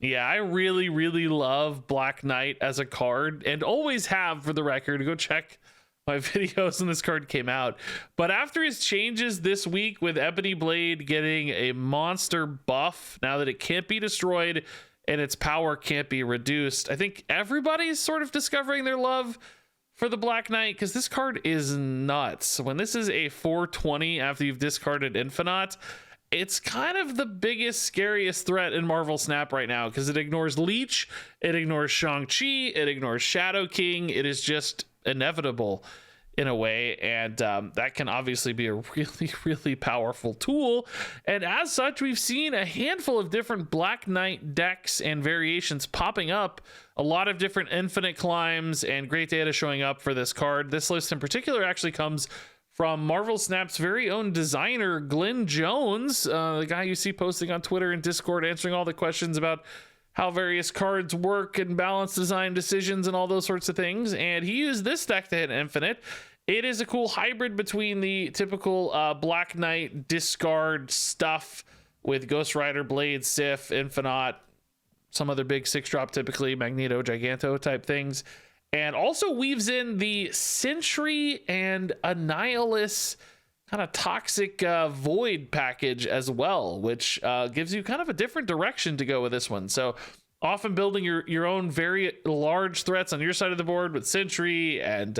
Yeah, I really, really love Black Knight as a card and always have, for the record. Go check my videos when this card came out. But after his changes this week with Ebony Blade getting a monster buff, now that it can't be destroyed and its power can't be reduced, I think everybody's sort of discovering their love for the Black Knight, because this card is nuts. When this is a 420 after you've discarded Infinite, it's kind of the biggest, scariest threat in Marvel Snap right now, because it ignores Leech, it ignores Shang-Chi, it ignores Shadow King. It is just inevitable in a way, and that can obviously be a really, really powerful tool. And as such, we've seen a handful of different Black Knight decks and variations popping up, a lot of different infinite climbs and great data showing up for this card. This list in particular actually comes from Marvel Snap's very own designer, Glenn Jones, the guy you see posting on Twitter and Discord, answering all the questions about how various cards work and balance design decisions and all those sorts of things. And he used this deck to hit infinite. It is a cool hybrid between the typical Black Knight discard stuff with Ghost Rider, Blade, Sif, Infinite, some other big 6-drop, typically Magneto, Giganto type things, and also weaves in the Sentry and Annihilus kind of toxic void package as well, which gives you kind of a different direction to go with this one. So often building your own very large threats on your side of the board with Sentry and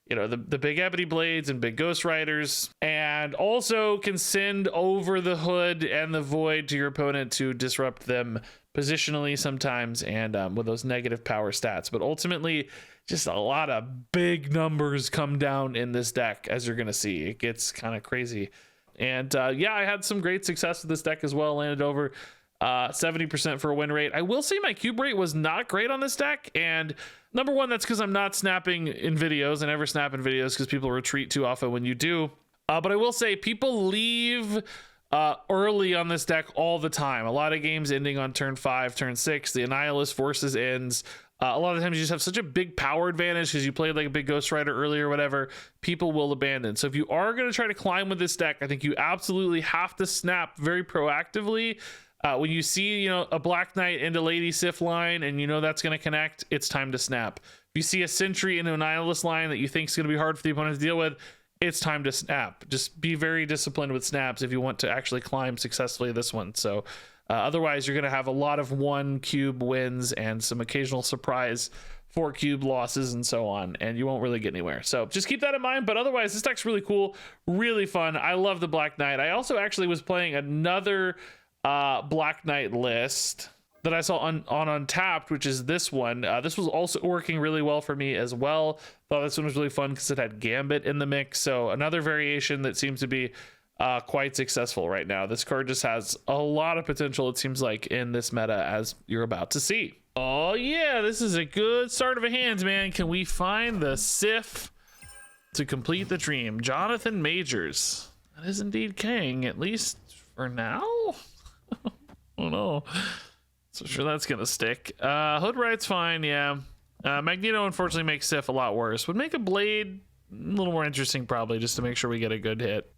you know, the big Ebony Blades and big Ghost Riders, and also can send over the hood and the void to your opponent to disrupt them positionally sometimes, and with those negative power stats. But ultimately, just a lot of big numbers come down in this deck, as you're going to see. It gets kind of crazy. And yeah, I had some great success with this deck as well. Landed over 70% for a win rate. I will say my cube rate was not great on this deck. And number one, that's because I'm not snapping in videos. I never snap in videos because people retreat too often when you do. But I will say people leave early on this deck all the time. A lot of games ending on turn 5, turn 6. The Annihilus forces ends. A lot of times you just have such a big power advantage because you played like a big Ghost Rider earlier or whatever. People will abandon. So if you are going to try to climb with this deck, I think you absolutely have to snap very proactively. When you see, you know, a Black Knight into Lady Sif line and you know that's going to connect, it's time to snap. If you see a Sentry into an Annihilus line that you think is going to be hard for the opponent to deal with, it's time to snap. Just be very disciplined with snaps if you want to actually climb successfully this one. So otherwise, you're going to have a lot of 1 cube wins and some occasional surprise 4 cube losses and so on, and you won't really get anywhere. So just keep that in mind. But otherwise, this deck's really cool, really fun. I love the Black Knight. I also actually was playing another Black Knight list that I saw on Untapped, which is this one. This was also working really well for me as well. Thought this one was really fun because it had Gambit in the mix. So another variation that seems to be quite successful right now. This card just has a lot of potential, it seems like, in this meta, as you're about to see. Oh yeah, this is a good start of a hand, man. Can we find the Sif to complete the dream? Jonathan Majors. That is indeed king, at least for now. Oh no. So sure that's gonna stick. Hood Right's fine, yeah. Magneto unfortunately makes Sif a lot worse. Would make a Blade a little more interesting probably, just to make sure we get a good hit.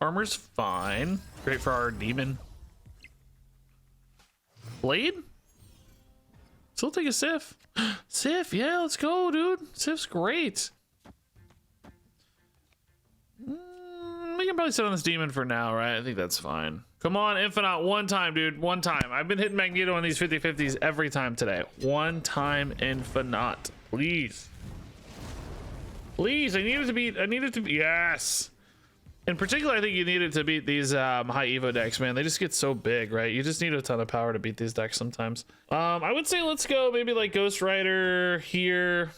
Armor's fine. Great for our demon. Blade? Still take a Sif. Sif, yeah, let's go, dude. Sif's great. We can probably sit on this demon for now, right? I think that's fine. Come on, Infinite, one time, dude. One time. I've been hitting Magneto on these 50-50s every time today. One time, Infinite. Please. Please, I need it to be, yes. In particular, I think you need it to beat these high Evo decks, man. They just get so big, right? You just need a ton of power to beat these decks sometimes. I would say let's go maybe like Ghost Rider here.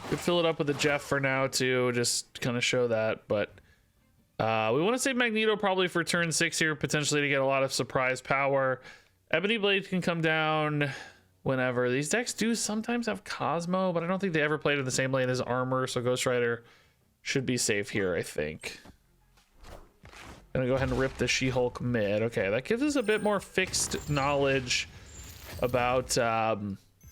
Could fill it up with a Jeff for now too, just kind of show that, but we want to save Magneto probably for turn 6 here, potentially to get a lot of surprise power. Ebony Blade can come down whenever. These decks do sometimes have Cosmo, but I don't think they ever played in the same lane as Armor, so Ghost Rider should be safe here, I think. Gonna go ahead and rip the She-Hulk mid. Okay, that gives us a bit more fixed knowledge about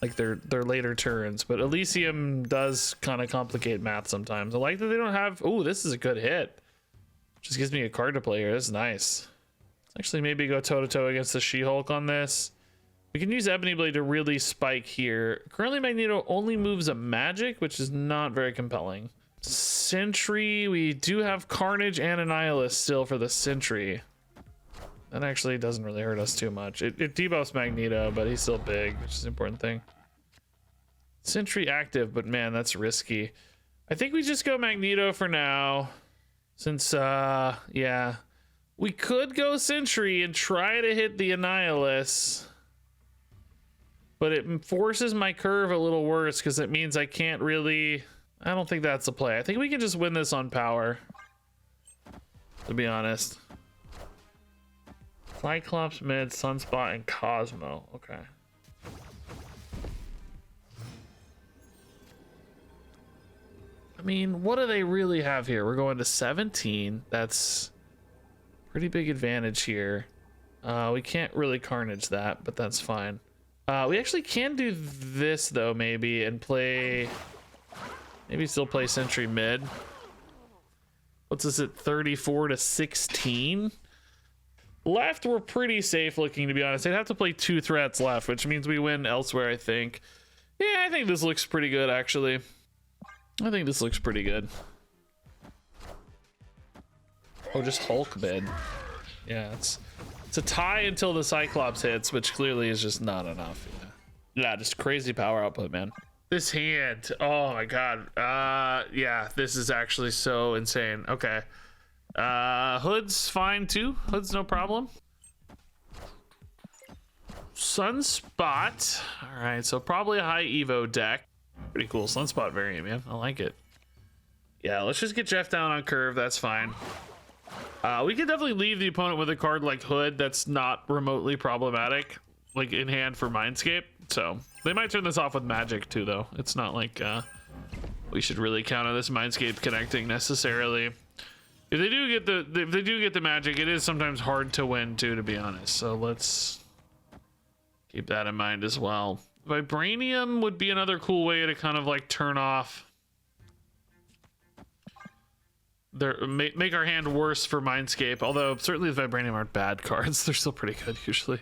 like their later turns, but Elysium does kind of complicate math sometimes. I like that they don't have, oh, this is a good hit. Just gives me a card to play here. That's nice. Actually, maybe go toe-to-toe against the She-Hulk on this. We can use Ebony Blade to really spike here. Currently, Magneto only moves a magic, which is not very compelling. Sentry, we do have Carnage and Annihilus still for the Sentry. That actually doesn't really hurt us too much. It debuffs Magneto, but he's still big, which is an important thing. Sentry active, but man, that's risky. I think we just go Magneto for now. Since, yeah. We could go Sentry and try to hit the Annihilus. But it forces my curve a little worse because it means I can't really... I don't think that's the play. I think we can just win this on power. To be honest. Cyclops mid, Sunspot, and Cosmo. Okay. I mean, what do they really have here? We're going to 17. That's pretty big advantage here. We can't really Carnage that, but that's fine. We actually can do this though, maybe, and play... Maybe still play Sentry mid. What's this at 34 to 16? Left, we're pretty safe looking, to be honest. They'd have to play 2 threats left, which means we win elsewhere, I think. Yeah, I think this looks pretty good, actually. I think this looks pretty good. Oh, just Hulk mid. Yeah, it's a tie until the Cyclops hits, which clearly is just not enough. Yeah, just crazy power output, man. This hand, oh my god. Yeah, this is actually so insane. Okay. Hood's fine too. Hood's no problem. Sunspot. All right, so probably a high Evo deck. Pretty cool Sunspot variant, man. I like it. Yeah, let's just get Jeff down on curve. That's fine. We can definitely leave the opponent with a card like Hood that's not remotely problematic, like in hand for Mindscape. So they might turn this off with magic too, though. It's not like we should really count on this Mindscape connecting necessarily. If they do get the magic, it is sometimes hard to win too, to be honest. So let's keep that in mind as well. Vibranium would be another cool way to kind of like turn off make our hand worse for Mindscape. Although certainly the Vibranium aren't bad cards. They're still pretty good usually.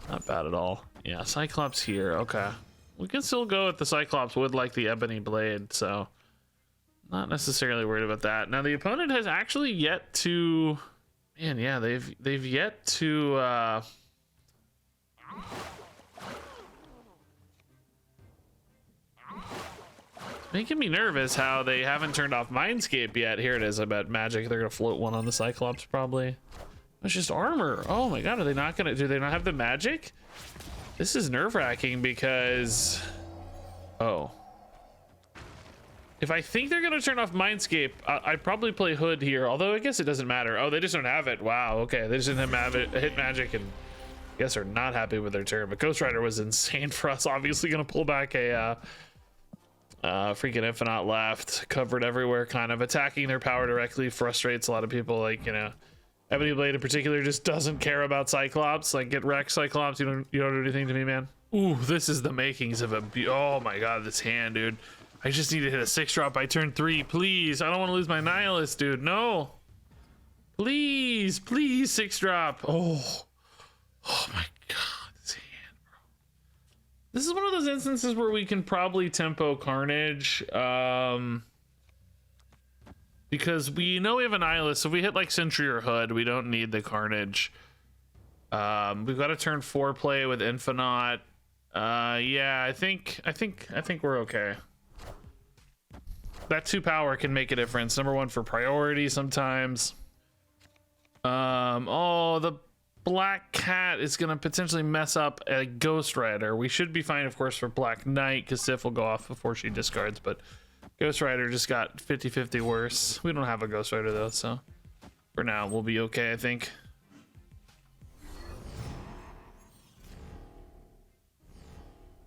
Not bad at all. Yeah, Cyclops here. Okay. We can still go with the Cyclops would like the Ebony Blade, so not necessarily worried about that. Now the opponent has actually yet to, man, yeah, they've yet to making me nervous how they haven't turned off Mindscape yet. Here it is. I bet magic. They're gonna float one on the Cyclops probably. It's just armor. Oh my god, are they not gonna, do they not have the magic? This is nerve-wracking because, oh. If I think they're gonna turn off Mindscape, I'd probably play Hood here, although I guess it doesn't matter. Oh, they just don't have it. Wow, okay. They just didn't have it, hit magic, and I guess are not happy with their turn. But Ghost Rider was insane for us. Obviously gonna pull back a freaking Infinite left, covered everywhere, kind of attacking their power directly frustrates a lot of people. Like, you know, Ebony Blade in particular just doesn't care about Cyclops. Like, get wrecked, Cyclops. You don't do anything to me, man. Ooh, this is the makings of a, oh my god, this hand, dude. I just need to hit a 6-drop by turn 3, please. I don't want to lose my Nihilus, dude. No. Please, please, 6-drop. Oh my god, this hand, bro. This is one of those instances where we can probably tempo Carnage. Because we know we have an Nihilus, so if we hit like Sentry or Hood, we don't need the Carnage. We've got a turn 4 play with Infinite. Yeah, I think we're okay. That 2 power can make a difference. Number 1 for priority sometimes. Oh, the Black Cat is gonna potentially mess up a Ghost Rider. We should be fine, of course, for Black Knight, because Sif will go off before she discards, but Ghost Rider just got 50-50 worse. We don't have a Ghost Rider though, so for now we'll be okay, I think.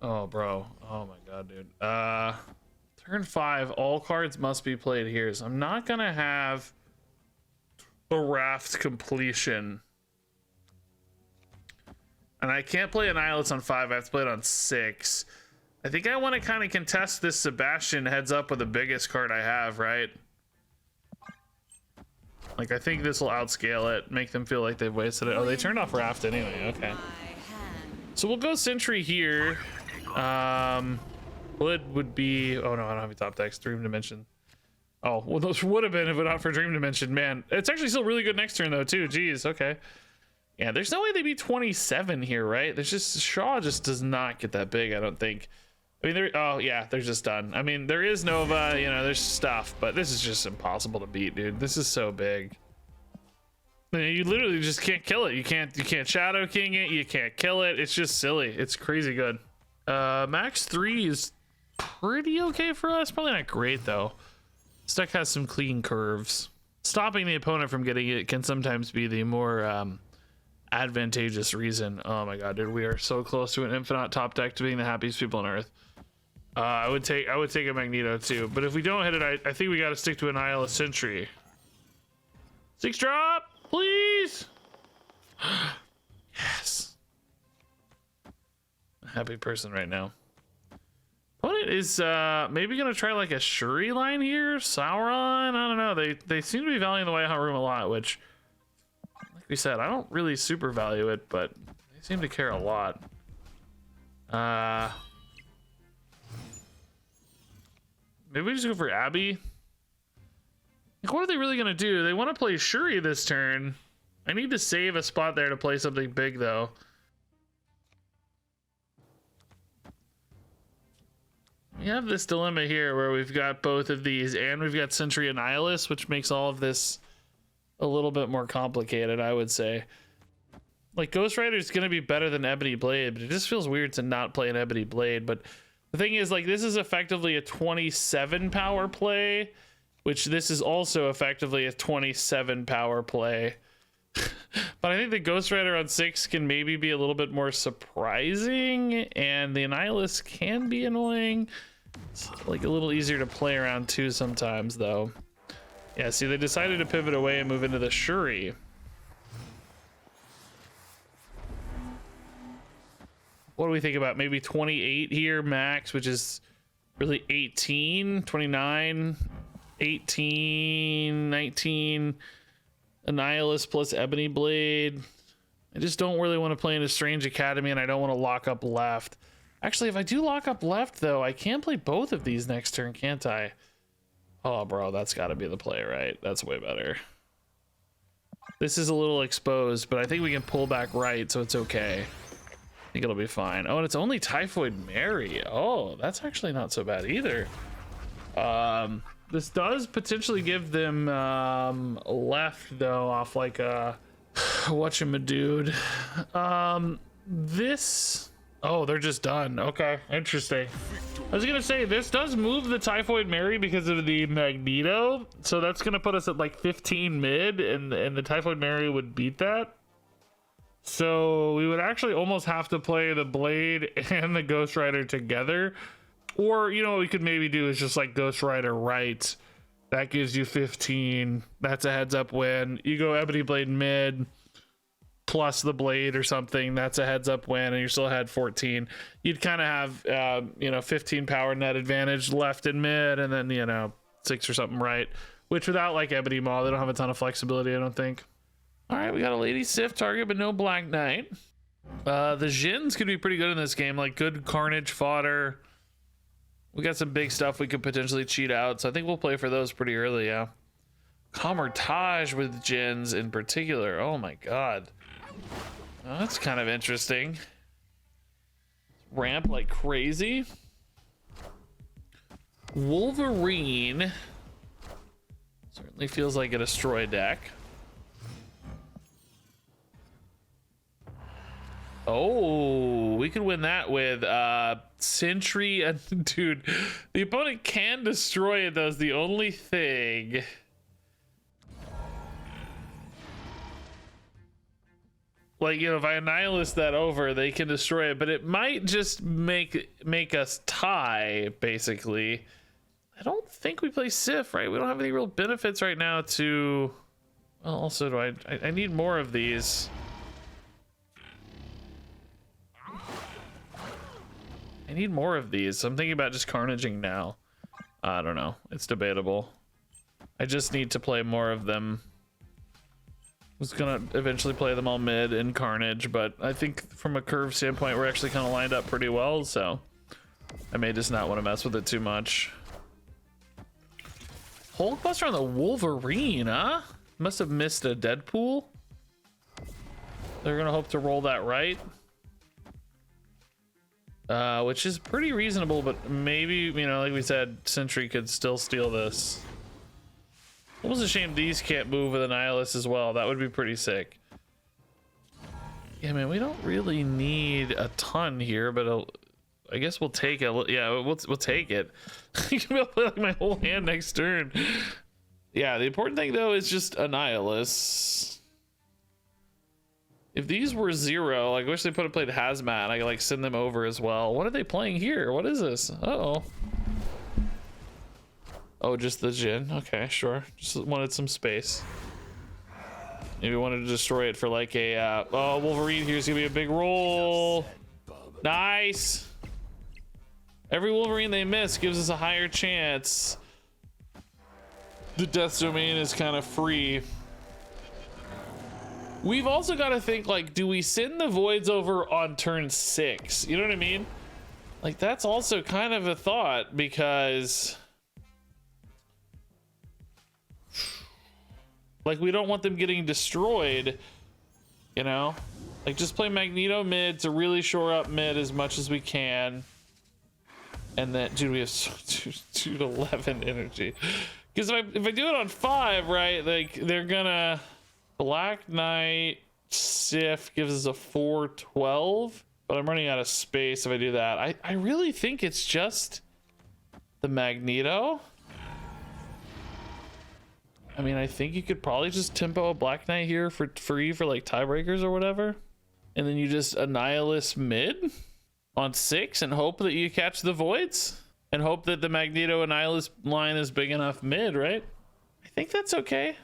Oh, bro. Oh my god, dude. Turn 5, all cards must be played here. So I'm not gonna have a Raft completion. And I can't play Annihilus on 5, I have to play it on 6. I think I want to kind of contest this Sebastian heads up with the biggest card I have, right? Like, I think this will outscale it, make them feel like they've wasted it. Oh, they turned off Raft anyway. Okay. So we'll go Sentry here. Blood would be... Oh, no, I don't have a top decks. Dream Dimension. Oh, well, those would have been if not for Dream Dimension. Man, it's actually still really good next turn, though, too. Jeez, okay. Yeah, there's no way they'd be 27 here, right? There's just... Shaw just does not get that big, I don't think. I mean, oh, yeah, they're just done. I mean, there is Nova, you know, there's stuff, but this is just impossible to beat, dude. This is so big. I mean, you literally just can't kill it. You can't Shadow King it. You can't kill it. It's just silly. It's crazy good. Max 3 is pretty okay for us. Probably not great, though. This deck has some clean curves. Stopping the opponent from getting it can sometimes be the more advantageous reason. Oh my god, dude, we are so close to an infinite top deck to being the happiest people on earth. I would take a Magneto too, but if we don't hit it, I think we got to stick to an Isle of Sentry. 6 drop, please. Yes. A happy person right now. Opponent is maybe gonna try like a Shuri line here. Sauron, I don't know. They seem to be valuing the White Room a lot, which, like we said, I don't really super value it, but they seem to care a lot. Maybe we just go for Abby. Like, what are they really gonna do? They want to play Shuri this turn. I need to save a spot there to play something big, though. We have this dilemma here where we've got both of these, and we've got Sentry and Nihilus, which makes all of this a little bit more complicated, I would say. Like, Ghost Rider is gonna be better than Ebony Blade, but it just feels weird to not play an Ebony Blade. But the thing is, like, this is effectively a 27 power play, which this is also effectively a 27 power play. But I think the Ghost Rider on 6 can maybe be a little bit more surprising, and the Annihilus can be annoying. It's like a little easier to play around too sometimes, though. Yeah, see, they decided to pivot away and move into the Shuri. What do we think about maybe 28 here max, which is really 18, 29, 18, 19, Annihilus plus Ebony Blade. I just don't really want to play in a Strange Academy, and I don't want to lock up left. Actually, if I do lock up left, though, I can play both of these next turn, can't I? Oh, bro, that's got to be the play, right? That's way better. This is a little exposed, but I think we can pull back right, so it's okay. I think it'll be fine. Oh, and it's only Typhoid Mary. Oh, that's actually not so bad either. This does potentially give them left, though, off like a whatchamadude. This... Oh, they're just done. Okay, interesting. I was gonna say, this does move the Typhoid Mary because of the Magneto, so that's gonna put us at like 15 mid, and the Typhoid Mary would beat that. So we would actually almost have to play the Blade and the Ghost Rider together. Or, you know, what we could maybe do is just like Ghost Rider right. That gives you 15. That's a heads up win. You go Ebony Blade mid plus the Blade or something. That's a heads up win, and you still had 14. You'd kind of have, you know, 15 power net advantage left in mid, and then, you know, 6 or something right. Which without like Ebony Maw, they don't have a ton of flexibility, I don't think. All right, we got a Lady Sif target, but no Black Knight. The Jins could be pretty good in this game, like good Carnage fodder. We got some big stuff we could potentially cheat out, so I think we'll play for those pretty early, yeah. Camertage with Jins in particular. Oh my god. Oh, that's kind of interesting. Ramp like crazy. Wolverine certainly feels like a destroy deck. Oh, we could win that with Sentry. Dude, the opponent can destroy it, though, is the only thing. Like, you know, if I Annihilus that over, they can destroy it, but it might just make us tie, basically. I don't think we play Sif, right? We don't have any real benefits right now to... Well, also, do I need more of these. I need more of these, so I'm thinking about just carnaging now. I don't know. It's debatable. I just need to play more of them. Was gonna eventually play them all mid in Carnage, but I think from a curve standpoint, we're actually kind of lined up pretty well, so I may just not want to mess with it too much. Hulkbuster on the Wolverine, huh? Must have missed a Deadpool. They're gonna hope to roll that right. Which is pretty reasonable, but maybe, you know, like we said, Sentry could still steal this. Almost a shame these can't move with Annihilus as well. That would be pretty sick. Yeah, man, we don't really need a ton here, but I guess we'll take it. Yeah, we'll take it. You can be able to play like my whole hand next turn. Yeah, the important thing though is just Annihilus. If these were 0, like, I wish they played Hazmat. I could like send them over as well. What are they playing here? What is this? Uh-oh. Oh, just the Jin. Okay, sure. Just wanted some space. Maybe wanted to destroy it for like a oh, Wolverine here's gonna be a big roll. Nice. Every Wolverine they miss gives us a higher chance. The death domain is kind of free. We've also got to think, like, do we send the voids over on turn 6? You know what I mean? Like, that's also kind of a thought, because like, we don't want them getting destroyed, you know? Like, just play Magneto mid to really shore up mid as much as we can. And then, dude, we have 2 to 11 energy. Because if I do it on 5, right, like, they're gonna... Black Knight Sif gives us a 4-12, but I'm running out of space if I do that. I really think it's just the Magneto. I mean, I think you could probably just tempo a Black Knight here for free for like tiebreakers or whatever. And then you just Annihilus mid on 6 and hope that you catch the voids and hope that the Magneto Annihilus line is big enough mid, right? I think that's okay.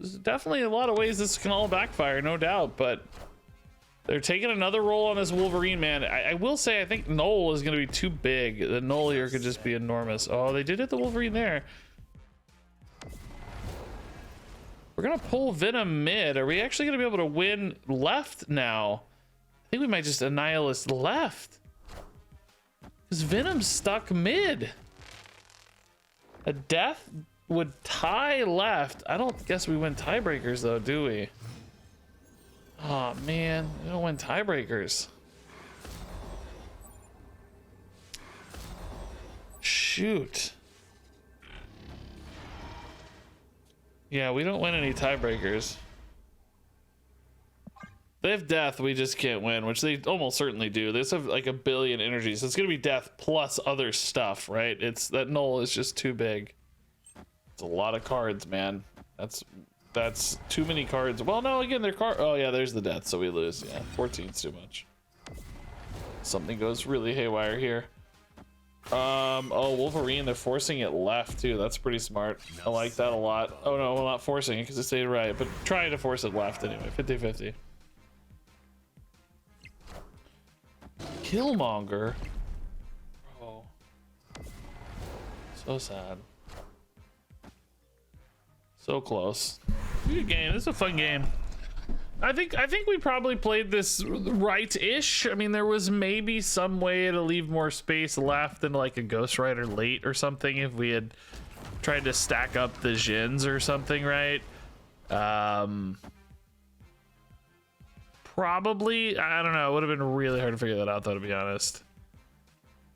There's definitely a lot of ways this can all backfire, no doubt, but they're taking another roll on this Wolverine, man. I will say, I think Null is going to be too big. The Null here could just be enormous. Oh, they did hit the Wolverine there. We're going to pull Venom mid. Are we actually going to be able to win left now? I think we might just Annihilus left. Because Venom's stuck mid. A death would tie left. I don't guess we win tiebreakers though, do we? Oh man, we don't win tiebreakers. Shoot. Yeah, we don't win any tiebreakers. They have death, we just can't win, which they almost certainly do. They just have like 1 billion energy, so it's gonna be death plus other stuff, right? It's that Null is just too big. It's a lot of cards, man. That's too many cards. Well, no, again, they're card. Oh yeah, there's the death, so we lose. Yeah, 14's too much. Something goes really haywire here. Oh, Wolverine, they're forcing it left too. That's pretty smart. I like that a lot. Oh no, well, not forcing it because it stayed right, but trying to force it left anyway. 50-50. Killmonger. Oh, so sad. So close. Good game. This is a fun game. I think we probably played this right-ish. I mean, there was maybe some way to leave more space left than like a Ghost Rider late or something if we had tried to stack up the Jins or something, right? Probably. I don't know. It would have been really hard to figure that out, though, to be honest.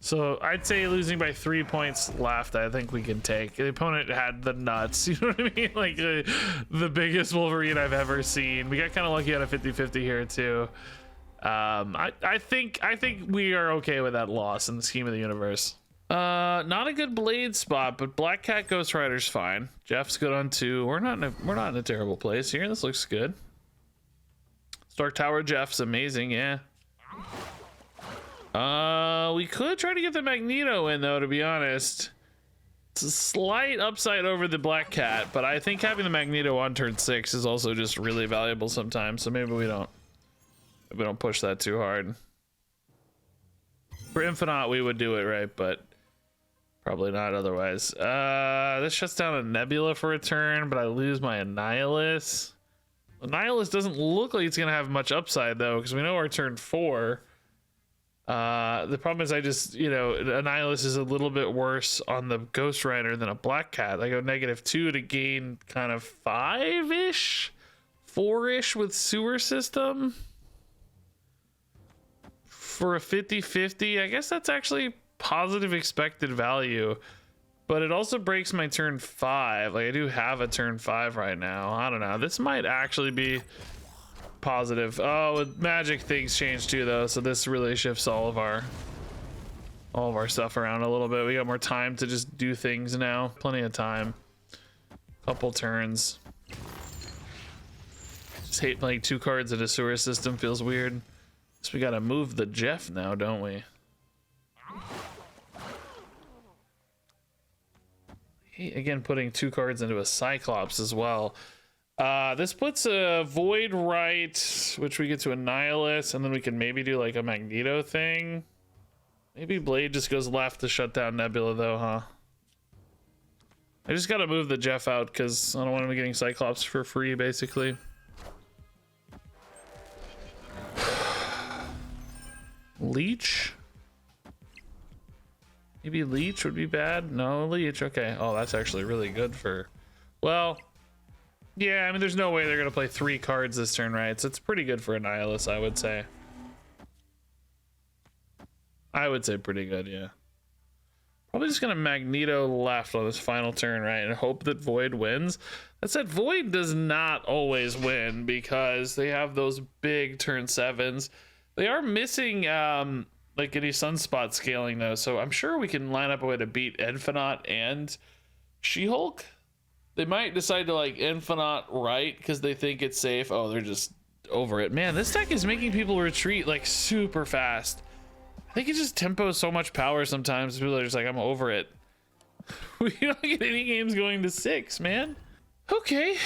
So I'd say losing by 3 points left, I think we can take. The opponent had the nuts, you know what I mean? Like the biggest Wolverine I've ever seen. We got kind of lucky on a 50-50 here too. I think we are okay with that loss in the scheme of the universe. Not a good Blade spot, but Black Cat Ghost Rider's fine. Jeff's good on 2. We're not in a terrible place here. This looks good. Stark Tower Jeff's amazing, yeah. We could try to get the Magneto in though, to be honest. It's a slight upside over the Black Cat, but I think having the Magneto on turn 6 is also just really valuable sometimes, so maybe we don't push that too hard. For Infinite we would do it, right? But Probably not otherwise. This shuts down a Nebula for a turn, but I lose my Annihilus. Annihilus doesn't look like it's gonna have much upside though, because we know our turn 4. The problem is I just, you know, Annihilus is a little bit worse on the Ghost Rider than a Black Cat. I go -2 to gain kind of 5-ish, 4-ish with Sewer System for a 50-50. I guess that's actually positive expected value, but it also breaks my turn 5. Like I do have a turn 5 right now. I don't know, this might actually be positive. Oh, with Magic things change too though, so this really shifts all of our stuff around a little bit. We got more time to just do things now. Plenty of time, couple turns. Just hate playing 2 cards in a Sewer System, feels weird. So we gotta move the Jeff now, don't we? Again, putting 2 cards into a Cyclops as well. This puts a Void right, which we get to Annihilus, and then we can maybe do like a Magneto thing. Maybe Blade just goes left to shut down Nebula though, huh? I just gotta move the Jeff out because I don't want him getting Cyclops for free, basically. Leech? Maybe Leech would be bad. No, Leech. Okay. Oh, that's actually really good for... Well, yeah, I mean, there's no way they're going to play 3 cards this turn, right? So it's pretty good for Annihilus, I would say. I would say pretty good, yeah. Probably just going to Magneto left on this final turn, right? And hope that Void wins. That said, Void does not always win because they have those big turn 7s. They are missing... like any sunspot scaling though, so I'm sure we can line up a way to beat Infinite and She-Hulk. They might decide to like Infinite right because they think it's safe. Oh, they're just over it. Man, this deck is making people retreat like super fast. I think it just tempos so much power sometimes. People are just like, I'm over it. We don't get any games going to 6, man. Okay,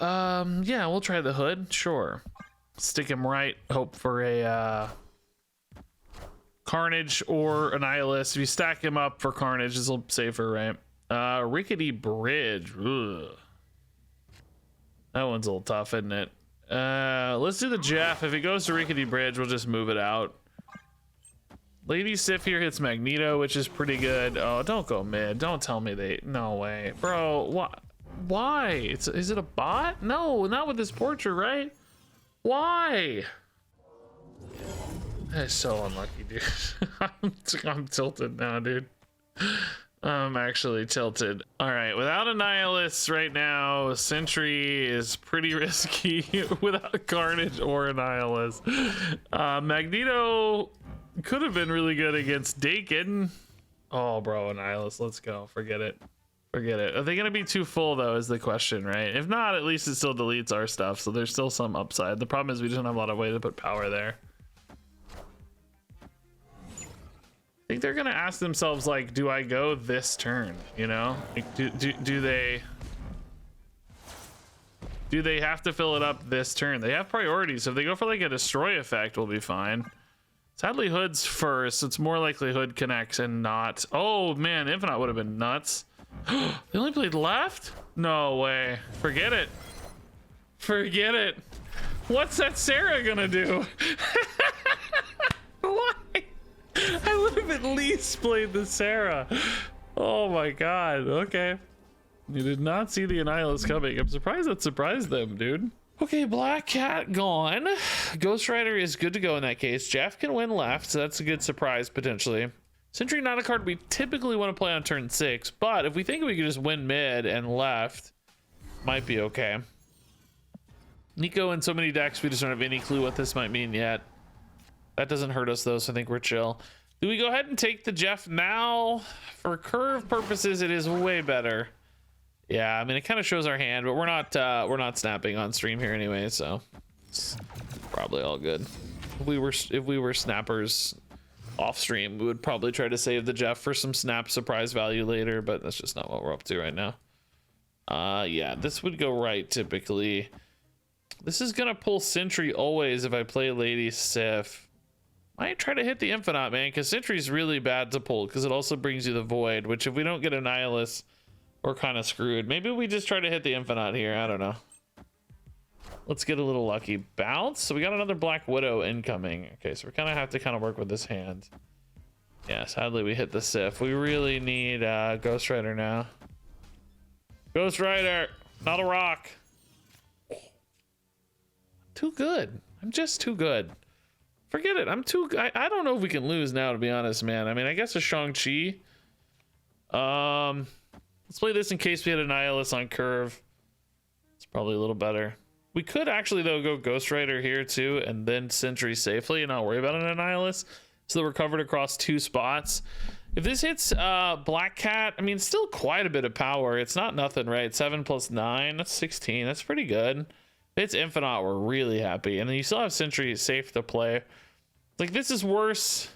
yeah, we'll try the Hood, sure. Stick him right, hope for a Carnage or Annihilus. If you stack him up for Carnage, this will safer, right? Rickety Bridge. Ugh. That one's a little tough, isn't it? Let's do the Jeff. If it goes to Rickety Bridge, we'll just move it out. Lady Sif here hits Magneto, which is pretty good. Oh, don't go mid. Don't tell me they... No way. Bro, what? Why? Is it a bot? No, not with this portrait, right? Why? That is so unlucky, dude. I'm tilted now, dude. I'm actually tilted. All right, without Annihilus right now, Sentry is pretty risky without Carnage or Annihilus. Magneto could have been really good against Dakin. Oh, bro, Annihilus, let's go. Forget it. Forget it. Are they going to be too full, though, is the question, right? If not, at least it still deletes our stuff, so there's still some upside. The problem is we just don't have a lot of way to put power there. I think they're gonna ask themselves, like, do I go this turn, you know? Like, do they have to fill it up this turn? They have priorities, so if they go for like a destroy effect, we'll be fine. Sadly, Hood's first. It's more likely Hood connects and not... Oh man, Infinite would have been nuts. They only played left? No way. Forget it. Forget it. What's that Sarah gonna do? Why? I would have at least played the Sarah. Oh my god. Okay. You did not see the Annihilus coming. I'm surprised that surprised them, dude. Okay, Black Cat gone. Ghost Rider is good to go in that case. Jeff can win left, so that's a good surprise potentially. Sentry not a card we typically want to play on turn 6, but if we think we could just win mid and left, might be okay. Nico in so many decks, we just don't have any clue what this might mean yet. That doesn't hurt us though, so I think we're chill. Do we go ahead and take the Jeff now? For curve purposes, it is way better. Yeah, I mean, it kind of shows our hand, but we're not snapping on stream here anyway, so it's probably all good. If we were snappers off stream, we would probably try to save the Jeff for some snap surprise value later, but that's just not what we're up to right now. Yeah, this would go right typically. This is gonna pull Sentry always if I play Lady Sif. Might try to hit the Infinite, man, because Sentry's really bad to pull because it also brings you the Void, which if we don't get a Nihilus, we're kind of screwed. Maybe we just try to hit the Infinite here. I don't know. Let's get a little lucky. Bounce. So we got another Black Widow incoming. Okay, so we kind of have to work with this hand. Yeah, sadly we hit the Sif. We really need Ghost Rider now. Ghost Rider, not a rock. Too good. I'm just too good. Forget it. I don't know if we can lose now, to be honest, man. I mean, I guess a Shang-Chi. Let's play this in case we had a Nihilus on curve. It's probably a little better. We could actually, though, go Ghost Rider here, too, and then Sentry safely and not worry about an Nihilus. So that we're covered across 2 spots. If this hits Black Cat, I mean, still quite a bit of power. It's not nothing, right? 7 plus 9, that's 16. That's pretty good. If it's Infinite, we're really happy. And then you still have Sentry safe to play. Like, this is worse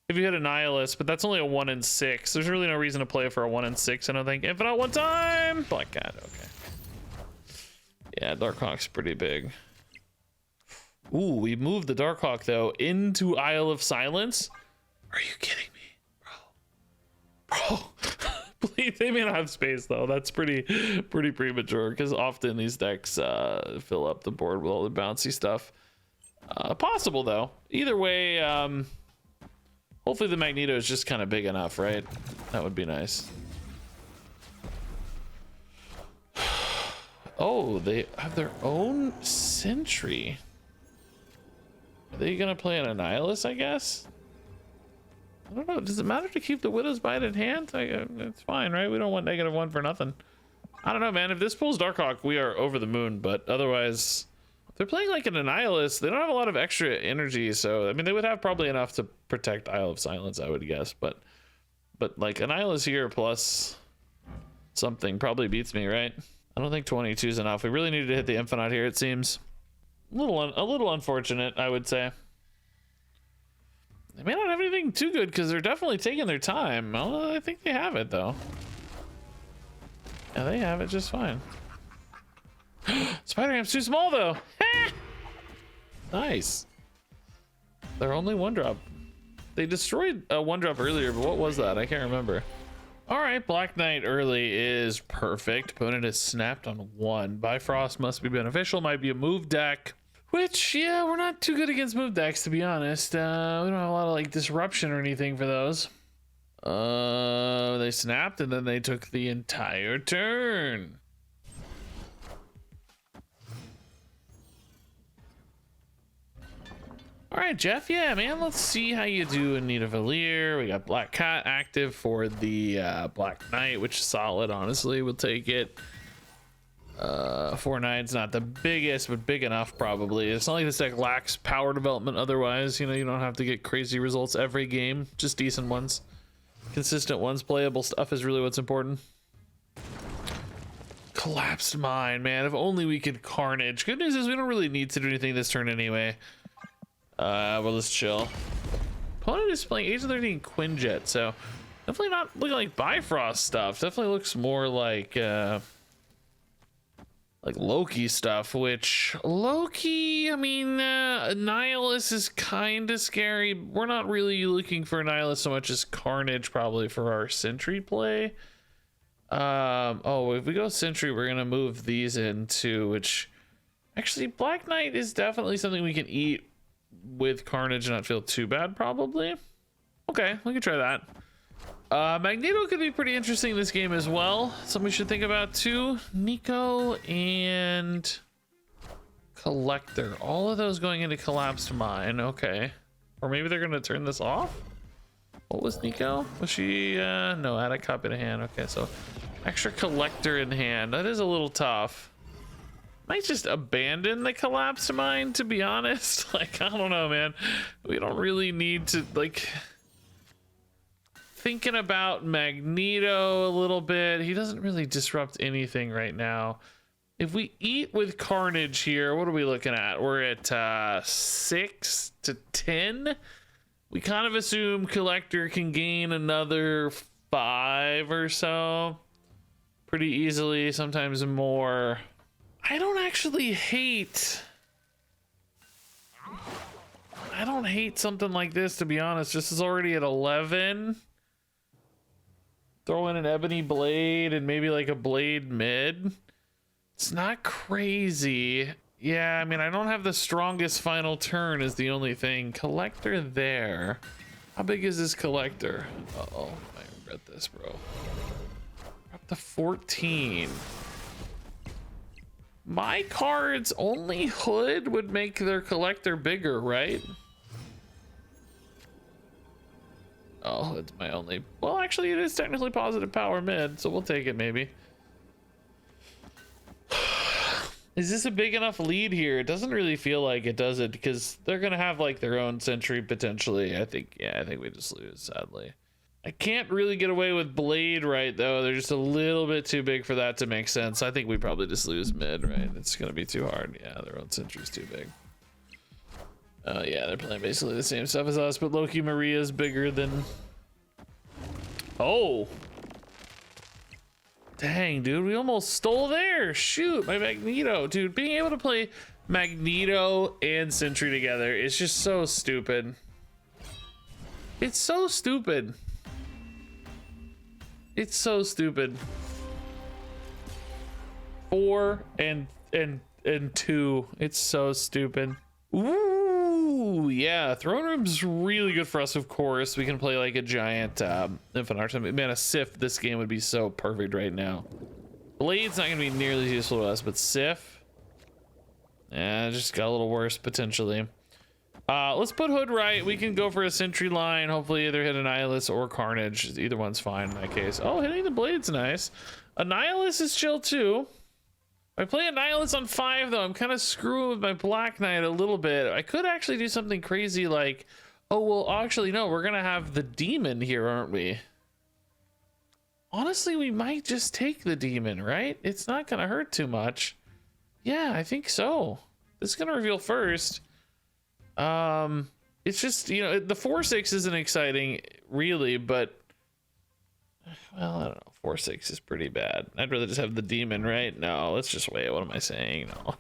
if you hit a Nihilus, but that's only a 1 in 6. There's really no reason to play for a 1 in 6, I don't think. Infinite one time! Black Cat, okay. Yeah, Darkhawk's pretty big. Ooh, we moved the Darkhawk, though, into Isle of Silence. Are you kidding me? Bro. Please, they may not have space, though. That's pretty premature, because often these decks fill up the board with all the bouncy stuff. Possible, though. Either way, hopefully the Magneto is just kind of big enough, right? That would be nice. Oh, they have their own Sentry. Are they gonna play an Nihilus, I guess? I don't know. Does it matter to keep the Widow's Bite in hand? It's fine, right? We don't want -1 for nothing. I don't know, man. If this pulls Darkhawk, we are over the moon. But otherwise, if they're playing like an Nihilus, they don't have a lot of extra energy. So, I mean, they would have probably enough to protect Isle of Silence, I would guess. But like, an Nihilus here plus something probably beats me, right? I don't think 22 is enough. We really needed to hit the Infinite here, it seems. A little unfortunate, I would say. They may not have anything too good because they're definitely taking their time. Well, I think they have it, though. Yeah, they have it just fine. Spider-Ham's too small, though. Nice. They're only 1-drop. They destroyed a 1-drop earlier, but what was that? I can't remember. All right, Black Knight early is perfect. Opponent is snapped on 1. Bifrost must be beneficial. Might be a move deck. Which, yeah, we're not too good against move decks, to be honest. We don't have a lot of, like, disruption or anything for those. They snapped, and then they took the entire turn. All right, Jeff, yeah, man, let's see how you do in Nidavellir. We got Black Cat active for the Black Knight, which is solid, honestly. We'll take it. 4/9's not the biggest, but big enough probably. It's not like this deck lacks power development otherwise. You know, you don't have to get crazy results every game, just decent ones. Consistent ones, playable stuff is really what's important. Collapsed Mine, man. If only we could Carnage. Good news is we don't really need to do anything this turn anyway. We'll just chill. Opponent is playing Age of 13 Quinjet, so definitely not looking like Bifrost stuff. Definitely looks more like Loki stuff, which Loki, I mean, Nihilus is kind of scary. We're not really looking for Nihilus so much as Carnage probably for our Sentry play. Oh, if we go Sentry, we're going to move these into, which actually Black Knight is definitely something we can eat with Carnage and not feel too bad probably. Okay, we can try that. Magneto could be pretty interesting in this game as well. Something we should think about too. Nico and Collector. All of those going into Collapsed Mine. Okay. Or maybe they're going to turn this off? What was Nico? Was she... no, add a copy to hand. Okay, so extra Collector in hand. That is a little tough. Might just abandon the Collapsed Mine, to be honest. Like, I don't know, man. We don't really need to, like... Thinking about Magneto a little bit. He doesn't really disrupt anything right now. If we eat with Carnage here, what are we looking at? We're at 6 to 10. We kind of assume Collector can gain another 5 or so pretty easily, sometimes more. I don't actually hate... I don't hate something like this, to be honest. This is already at 11. Throw in an Ebony Blade and maybe like a Blade mid. It's not crazy. Yeah, I mean, I don't have the strongest final turn is the only thing. Collector there. How big is this collector? Uh-oh, I regret this, bro. Up to 14. My cards only hood would make their collector bigger, right? Oh, it's my only. Well, actually, it is technically positive power mid, so we'll take it maybe. Is this a big enough lead here? It doesn't really feel like it, does it? Because they're gonna have like their own sentry potentially. I think, yeah, I think we just lose, sadly. I can't really get away with Blade right though. They're just a little bit too big for that to make sense. I think we probably just lose mid, right? It's gonna be too hard. Yeah, their own sentry's too big. Oh yeah, they're playing basically the same stuff as us, but Loki Maria's bigger than. Oh, dang, dude, we almost stole there. Shoot, my Magneto, dude. Being able to play Magneto and Sentry together is just so stupid. It's so stupid. It's so stupid. 4 and 2. It's so stupid. Ooh, yeah. Throne room's really good for us, of course. We can play like a giant infinite archetype. Man, a Sif this game would be so perfect right now. Blade's not gonna be nearly as useful to us, but Sif, yeah, just got a little worse potentially. Let's put Hood right. We can go for a sentry line. Hopefully either hit Annihilus or Carnage. Either one's fine in that case. Oh, hitting the Blade's nice. Annihilus is chill too. If I play Annihilus on 5 though, I'm kind of screwing with my Black Knight a little bit. I could actually do something crazy like, oh, well, actually, no, we're gonna have the Demon here, aren't we? Honestly, we might just take the Demon, right? It's not gonna hurt too much. Yeah, I think so. This is gonna reveal first. It's just, you know, the 4/6 isn't exciting really, but well, I don't know. 4/6 is pretty bad. I'd rather just have the Demon, right? No, let's just wait. What am I saying? No,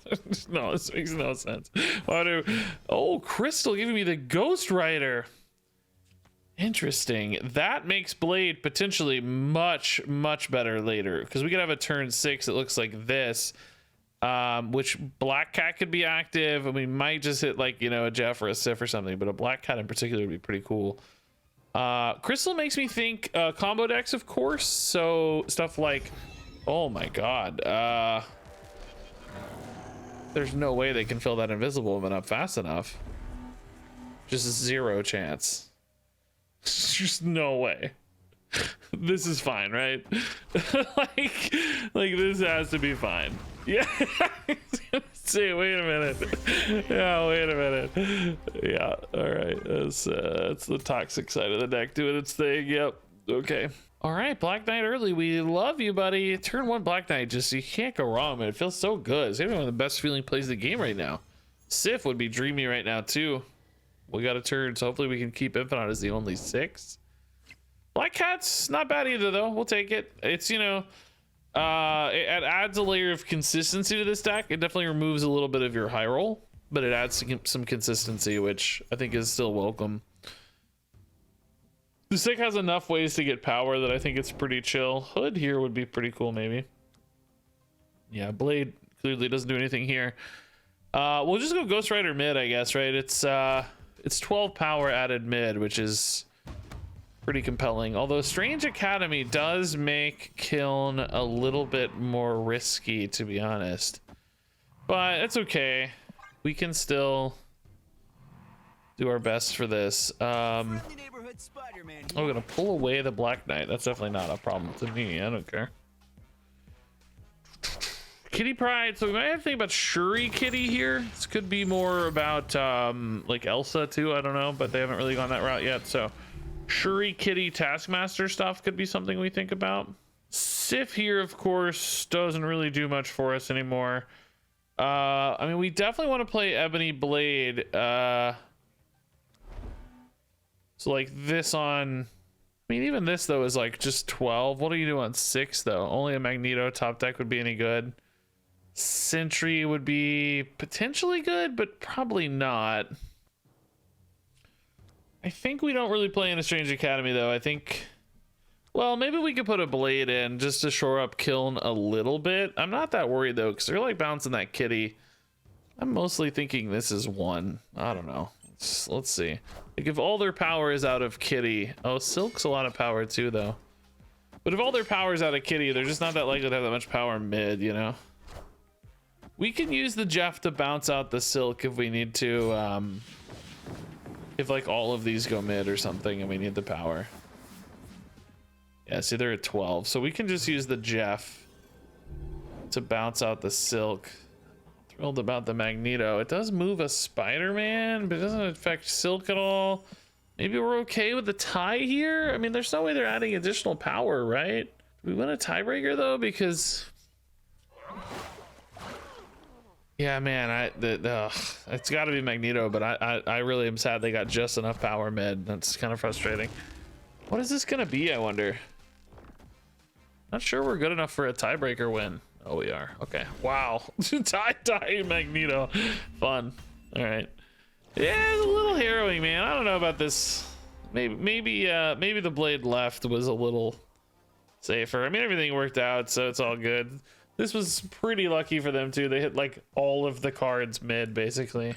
no, this makes no sense. Why do? Oh, Crystal giving me the Ghost Rider. Interesting. That makes Blade potentially much better later, because we could have a turn 6 that looks like this. Which Black Cat could be active, and we might just hit like, you know, a Jeff or a Sif or something, but a Black Cat in particular would be pretty cool. Crystal makes me think combo decks, of course, so stuff like, oh my god, there's no way they can fill that invisible woman up fast enough. Just 0 chance. Just no way. This is fine, right? like this has to be fine. Yeah. See, wait a minute. Yeah, wait a minute. Yeah, all right. That's the toxic side of the deck doing its thing. Yep. Okay. All right, Black Knight early. We love you, buddy. Turn 1 Black Knight. Just, you can't go wrong, man. It feels so good. It's maybe one of the best feeling plays of the game right now. Sif would be dreamy right now too. We got a turn, so hopefully we can keep Infinite as the only 6. Black Cat's not bad either, though. We'll take it. It's, you know, it adds a layer of consistency to this deck. It definitely removes a little bit of your high roll, but it adds some consistency, which I think is still welcome. This deck has enough ways to get power that I think it's pretty chill. Hood here would be pretty cool, maybe. Yeah, Blade clearly doesn't do anything here. We'll just go Ghost Rider mid, I guess, right? It's 12 power added mid, which is pretty compelling. Although Strange Academy does make Kiln a little bit more risky, to be honest. But it's okay. We can still do our best for this. I'm gonna pull away the Black Knight. That's definitely not a problem to me. I don't care. Kitty Pride. So we might have to think about Shuri Kitty here. This could be more about like Elsa too. I don't know, but they haven't really gone that route yet. So Shuri Kitty Taskmaster stuff could be something we think about. Sif here, of course, doesn't really do much for us anymore. I mean, we definitely want to play Ebony Blade. So like this on, I mean, even this though is like just 12. What do you do on 6 though? Only a Magneto top deck would be any good. Sentry would be potentially good, but probably not. I think we don't really play in a Strange Academy though. I think, well, maybe we could put a Blade in just to shore up Kiln a little bit. I'm not that worried though, because they're like bouncing that kitty. I'm mostly thinking this is one. I don't know. Let's see. Like if all their power is out of kitty. Oh, Silk's a lot of power too though. But if all their power is out of kitty, they're just not that likely to have that much power mid, you know? We can use the Jeff to bounce out the Silk if we need to. If like all of these go mid or something and we need the power. Yeah, see they're at 12. So we can just use the Jeff to bounce out the Silk. Thrilled about the Magneto. It does move a Spider-Man, but it doesn't affect Silk at all. Maybe we're okay with the tie here. I mean, there's no way they're adding additional power, right? Do we win a tiebreaker though? Because yeah, man, it's got to be Magneto, but I really am sad they got just enough power mid. That's kind of frustrating. What is this gonna be, I wonder? Not sure we're good enough for a tiebreaker win. Oh, we are. Okay. Wow. tie Magneto. Fun. All right. Yeah, it's a little harrowing, man. I don't know about this. Maybe the Blade left was a little safer. I mean, everything worked out, so it's all good. This was pretty lucky for them too. They hit like all of the cards mid, basically.